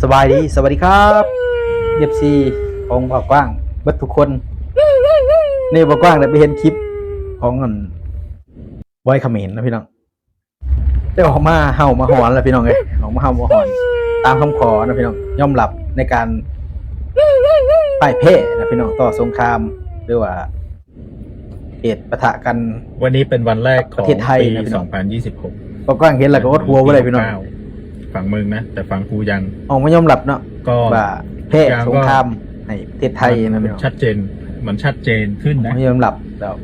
สบายดีสวัสดีครับเอฟซีของบ่าวกว้างเบิดทุกคนนี่บ่าวกว้างได้ไปเห็นคลิปของบอยเขมรนะพี่น้องได้ออกมาเห่ามาหอนแล้วพี่น้องเอ้ยออกมาเห่ามาหอนตามคำขอนะพี่น้องยอมรับในการพ่ายแพ้นะพี่น้องต่อสงครามหรือว่าเหตุปะทะกันวันนี้เป็นวันแรกของประเทศไทย ปี นะพี่น้อง 2026บ่าวกว้างเห็นแล้วก็อดหัวบ่ได้พี่น้อง ฝั่งมึงนะแต่ฝั่งกูยัง ออกมายอมรับเนาะ ก็ ว่าแพ้สงครามในประเทศไทยนะพี่น้อง ชัดเจนมันชัดเจนขึ้นนะ ไม่ยอมรับแล้ว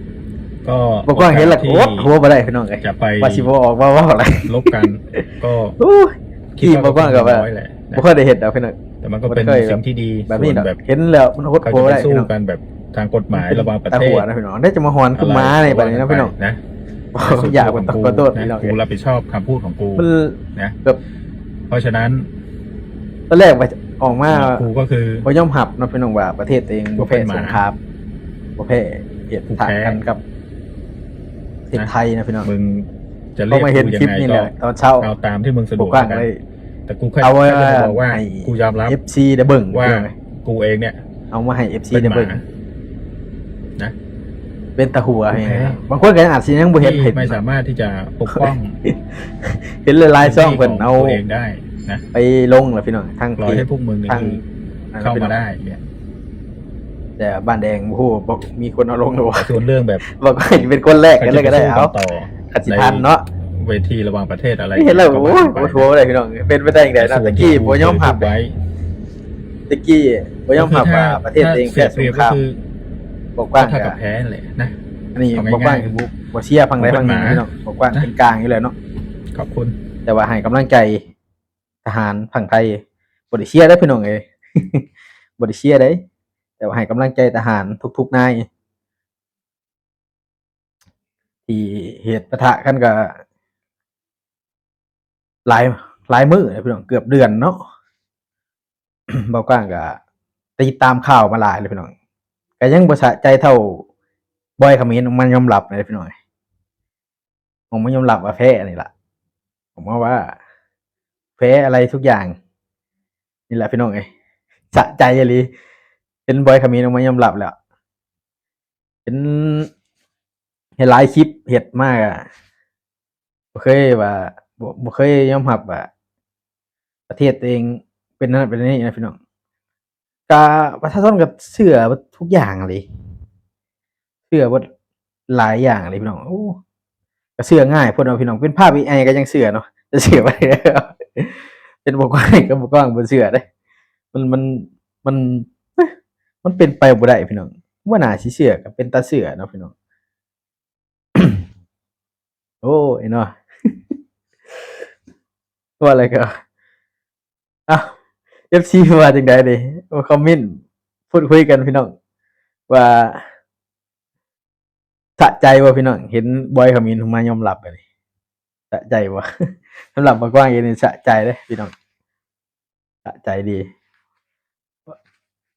ก็ บอกว่าเห็นแล้วโอ้หัวบ่ได้พี่น้องเอ้ย จะไป ว่าสิบ่ออกว่าอะไร ลบกัน ก็ โอ้ยขี้บอกว่าก็ว่า น้อยแหละนะ บ่เคยได้เห็นดอกพี่น้อง แต่มันก็เป็นสิ่งที่ดี แบบนี้ ส่ว เนาะ แบบ เห็นแล้วมันโคตร เขา โห จะ ด ไป ได้ สู้ พี่น้อง กันแบบทางกฎหมายระหว่างประ ตา เท หัว ศ นะพี่น้องได้จะมาหอนขึ้นมาในแบบนี้นะพี่น้อง นะ อยากขอโทษพี่น้อง กูรับผิดชอบคำพูดของกู มัน นะ แบบ เพราะฉะนั้น ตอนแรกว่าออกมา กูก็คือ บ่ยอมรับเนาะพี่น้องว่าประเทศตัวเองบ่แพ้สงครามบ่แพ้เหตุปะทะกันกับประเทศไทยนะพี่น้อง มึงจะ พ เรี อย ก มา กู เห็น ยั คลิป งไง นี่ ก็ แหละตอนเช้า เอาตามที่มึงสะด บ่ วก กว้าง กัน เลย แต่กูแค่ เอาไว้ แค่จะบอกว่า ให้ กูยอมรับ FC ได้เบิ่ง ว่า พี่น้องเอ้ย กูเองเนี่ย เอามาให้ FC เป็น ได้ หมา เบิ่ง นะ เป็นตาหัว โอเค บางคนก็อาจสิยังบ่เห็น ที่ไม่สามารถที่จะปกป้อง เห็นหลายๆช่องเพิ่นเอา ตัวเองได้นะ ไปลงแล้วพี่น้องทาง ปล่อยให้พวกมึงเนี่ย ทาง คือเข้ามาได้เนี่ย แต่บ้านแดงโอ้โหบอกมีคนเอาลงหรือว่า ส่วนเรื่องแบบ บอกว่าเป็นคนแรกกันเลยก็ได้เอา ต่อ ขัดสิทันเนาะ เวทีระหว่างประเทศอะไร นี่เห็นแล้ว ก็ โอ้ ว่าย กัน โอ้ ไป โหอะไรพี่น้องเป็นไปได้อย่างไรนะตะกี้บ่ยอมหับ ไว้ ตะกี้บ่ยอมหับว่าประเทศตัวเองแพ้สงคราม คือ บอกว่า เท่ากับแพ้นั่นแหละนะ อันนี้ เอาง่ายๆ บอกว่าคือบ่เชียร์ฟังใดฟังหนึ่งพี่น้องบอกว่าเป็นกลางอยู่แล้วเนาะ ขอบคุณ แต่ว่าให้กำลังใจทหารฝั่งไทยบ่ได้เชียร์ได้อพี่น้องเอ้ย บ่ได้เชียร์ได้แต่ว่าให้กำลังใจทหารทุกๆนายที่เหตุปะทะกันก็หลายมื้อเลยพี่น้องเกือบเดือนเนาะ เบากว้างก็ติดตามข่าวมาหลายเลยพี่น้องก็ยังบ่สะใจเท่าบอยเขมรมันยอมรับเลยพี่น้องผมไม่ยอมรับว่าแพ้นี่ล่ะผมว่าแพ้อะไรทุกอย่าง นี่แหละพี่น้องเอ้ยสะใจอีหลีเป็นบอยเขมรมันยอมรับแล้วเป็นเห็นหลายคลิปเฮ็ดมากอ่ะบ่เคยว่าบ่เคยยอมรับว่าประเทศตัวเองเป็นนั่นเป็นนี่นะพี่น้องก็ประชาชนก็เชื่อเบิดทุกอย่างเลยเชื่อเบิดหลายอย่างเลยพี่น้องโอ้ก็เชื่อง่ายพุ่นเนาะพี่น้องเป็นภาพ AI ก็ยังเชื่อเนาะจะเชื่อบ่ได้แล้ว เป็นบ่กว้างก็บ่กว้างบ่เชื่อเด้มันเอ๊ะมันเป็นไปบ่ได้พี่น้องบ่น่าสิเชื่อก็เป็นตาเชื่อเนาะพี่น้อง โอ้ยเนาะ ว่าอะไรก็อ้าว FC ว่าจังได๋ดิมาคอมเมนต์พูดคุยกันพี่น้องว่าสะใจบ่พี่น้องเห็นบอยเขมรมายอมรับแบบนี้สะใจบ่ สำหรับบ่กว้างเองนี่สะใจเด้พี่น้องสะใจดี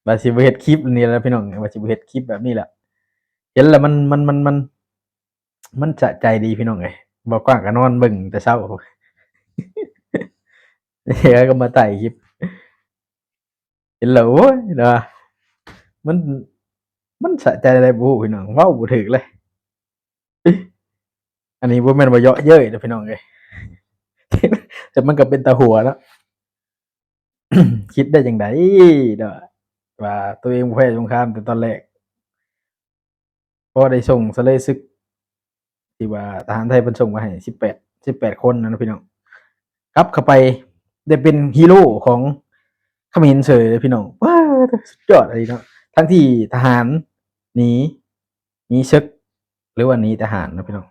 ว่าสิบ่เฮ็ดคลิปนี่แหละพี่น้องว่าสิบ่เฮ็ดคลิปแบบนี้แหละเห็นแล้วมันสะใจดีพี่น้องเอ้ยบ่กว้างก็นอนเบิ่งแต่เช้า แล้วก็มาไต่คลิปเห็นแล้วโอ้ยเนาะมันมันสะใจอะไรบ่ฮู้พี่น้องเว้าบ่ถูกเลย อันนี้บ่แม่นว่าเยาะเย้ยเด้อพี่น้องเอ้ย แต่มันก็เป็นตาหัวเนาะ คิดได้จังไดเนาะว่าตัวเองบ่แพ้สงครามแต่ตอนแรกพอได้ส่งสะเลยศึกที่ว่าทหารไทยเพิ่นส่งมาให้18คนนะพี่น้องกลับเข้าไปได้เป็นฮีโร่ของเขมรเฉยเลยพี่น้องว้าวสุดยอดอะไรเนาะทั้งที่ทหารหนีศึกหรือว่าหนีทหารนะพี่น้อง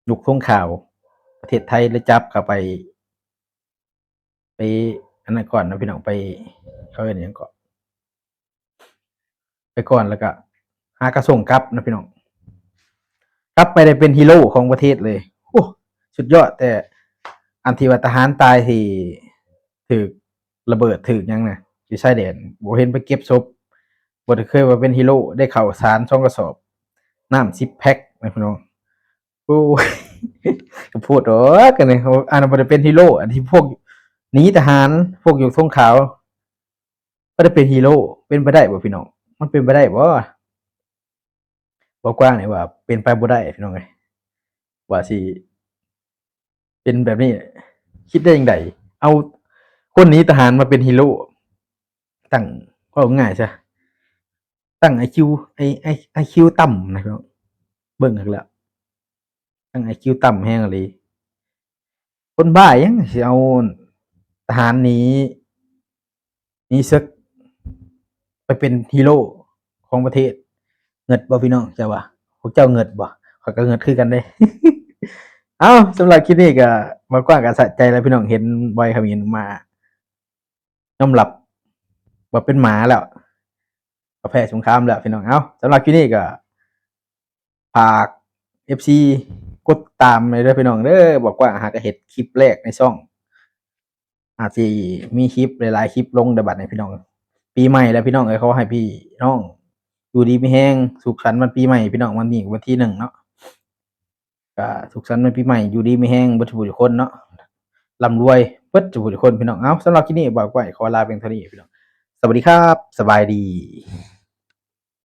ยุคสงครามประเทศไทยเลยจับเข้าไปอันนั้นก่อนนะพี่น้องไปเขาเอิ้นหยังก่อนไปก่อนแล้วก็หากระส่งกลับนะพี่น้องกลับไปได้เป็นฮีโร่ของประเทศเลยโอ้สุดยอดแต่อันที่ว่าทหารตายที่ถูกระเบิดถูกหยังน่ะอยู่ชายแดนบ่เห็นไปเก็บศพบ่ได้เคยว่าเป็นฮีโร่ได้ข้าวสาร2กระสอบน้ำ10แพ็คนะพี่น้องโอ้ย ก็พูดดอกกันนี่เขาอันนั้นบ่ได้เป็นฮีโร่อันที่พวก หนีทหารพวกอยู่ธงขาวก็ได้เป็นฮีโร่เป็นไปได้บ่พี่น้องมันเป็นไปได้บ่กว้างๆนี่ว่าเป็นไปบ่ได้พี่น้องเอ้ยว่าสิเป็นแบบนี้คิดได้จังไดเอาคนหนีทหารมาเป็นฮีโร่ตั้งว่าง่ายซะตั้ง IQ ไอคิวต่ำนะพี่น้องเบิ่งอีกแล้วตั้ง IQ ต่ำแฮงอีหลีคนบ้ายังสิเอาทหารหนีศึกไปเป็นฮีโร่ของประเทศเงิดบ่พี่น้องเจ้าว่าพวกเจ้าเงิดบ่ข้อยก็เงิดคือกันเด้ เอ้าสำหรับคลิปนี้ก็มากว้างก็สะใจแล้วพี่น้องเห็นบอยเขมิ้นมายอมรับว่าเป็นหมาแล้วก็แพ้สงครามแล้วพี่น้องเอ้าสำหรับคลิปนี้ก็ฝาก FC กดตามเลยเด้อพี่น้องเด้อบอกว่าหากเฮ็ดคลิปแรกในช่องอาจสิมีคลิปหลายๆคลิปลงเดยวบัดนี้พี่น้องปีใหม่แล้วพี่น้องเอ้ยขอให้พี่น้องอยู่ดีมีแรงสุขสันต์วันปีใหม่พี่น้องวันนี้วันที่1เนาะก็สุขสันต์วันปีใหม่อยู่ดีมีแรงเบิดทุกผู้ทุกคนเนาะร่ำรวยเบิดทุกผู้ทุกคนพี่น้องเอ้าสำหรับคลิปนี้บอกไว้ขอลาเพียงเท่านี้พี่น้องสวัสดีครับสบายดี